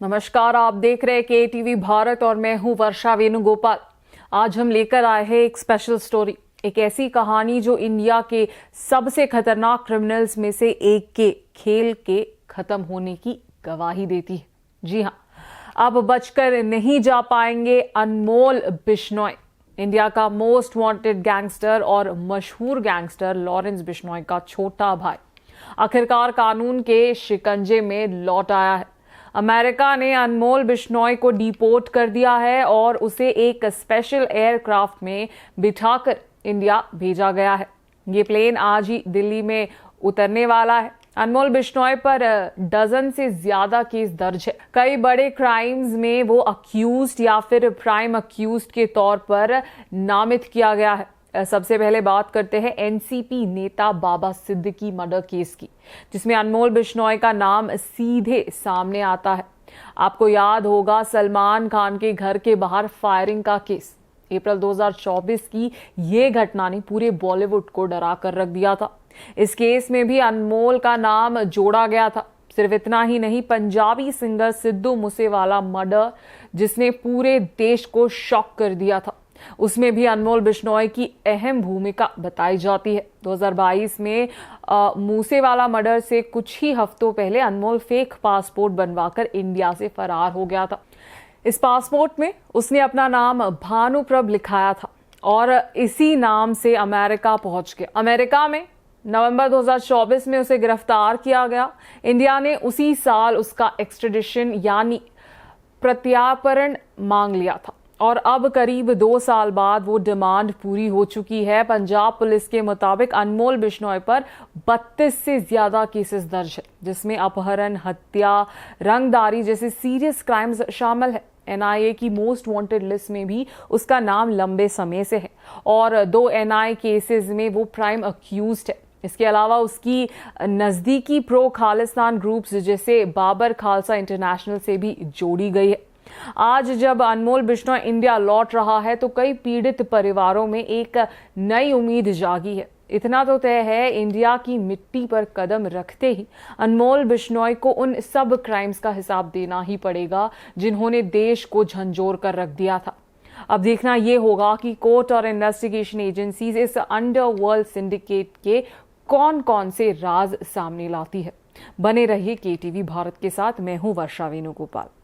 नमस्कार, आप देख रहे हैं के टीवी भारत और मैं हूं वर्षा वेणुगोपाल। आज हम लेकर आए हैं एक स्पेशल स्टोरी, एक ऐसी कहानी जो इंडिया के सबसे खतरनाक क्रिमिनल्स में से एक के खेल के खत्म होने की गवाही देती है। जी हां, अब बचकर नहीं जा पाएंगे अनमोल बिश्नोई। इंडिया का मोस्ट वांटेड गैंगस्टर और मशहूर गैंगस्टर लॉरेंस बिश्नोई का छोटा भाई आखिरकार कानून के शिकंजे में लौट आया है। अमेरिका ने अनमोल बिश्नोई को डिपोर्ट कर दिया है और उसे एक स्पेशल एयरक्राफ्ट में बिठाकर इंडिया भेजा गया है। ये प्लेन आज ही दिल्ली में उतरने वाला है। अनमोल बिश्नोई पर डजन से ज्यादा केस दर्ज है। कई बड़े क्राइम्स में वो अक्यूज्ड या फिर प्राइम अक्यूज्ड के तौर पर नामित किया गया है। सबसे पहले बात करते हैं एनसीपी नेता बाबा सिद्दीकी मर्डर केस की, जिसमें अनमोल बिश्नोई का नाम सीधे सामने आता है। आपको याद होगा सलमान खान के घर के बाहर फायरिंग का केस। अप्रैल 2024 की ये घटना ने पूरे बॉलीवुड को डरा कर रख दिया था। इस केस में भी अनमोल का नाम जोड़ा गया था। सिर्फ इतना ही नहीं, पंजाबी सिंगर सिद्धू मूसेवाला मर्डर, जिसने पूरे देश को शॉक कर दिया था, उसमें भी अनमोल बिश्नोई की अहम भूमिका बताई जाती है। 2022 में मूसेवाला मर्डर से कुछ ही हफ्तों पहले अनमोल फेक पासपोर्ट बनवाकर इंडिया से फरार हो गया था। इस पासपोर्ट में उसने अपना नाम भानुप्रभ लिखाया था और इसी नाम से अमेरिका पहुंच गया। अमेरिका में नवंबर 2024 में उसे गिरफ्तार किया गया। इंडिया ने उसी साल उसका एक्सट्रेडिशन यानी प्रत्यार्पण मांग लिया था और अब करीब 2 साल बाद वो डिमांड पूरी हो चुकी है। पंजाब पुलिस के मुताबिक अनमोल बिश्नोई पर 32 से ज्यादा केसेस दर्ज है, जिसमें अपहरण, हत्या, रंगदारी जैसे सीरियस क्राइम्स शामिल है। एनआईए की मोस्ट वांटेड लिस्ट में भी उसका नाम लंबे समय से है और 2 एनआईए केसेस में वो प्राइम अक्यूज्ड है। इसके अलावा उसकी नजदीकी प्रो खालिस्तान ग्रुप्स जैसे बाबर खालसा इंटरनेशनल से भी जोड़ी गई है। आज जब अनमोल बिश्नोई इंडिया लौट रहा है तो कई पीड़ित परिवारों में एक नई उम्मीद जागी है। इतना तो तय है, इंडिया की मिट्टी पर कदम रखते ही अनमोल बिश्नोई को उन सब क्राइम्स का हिसाब देना ही पड़ेगा जिन्होंने देश को झंझोर कर रख दिया था। अब देखना यह होगा कि कोर्ट और इन्वेस्टिगेशन एजेंसीज इस अंडरवर्ल्ड सिंडिकेट के कौन कौन से राज सामने लाती है। बने रहिए के टीवी भारत के साथ। मैं हूं वर्षा वेणुगोपाल।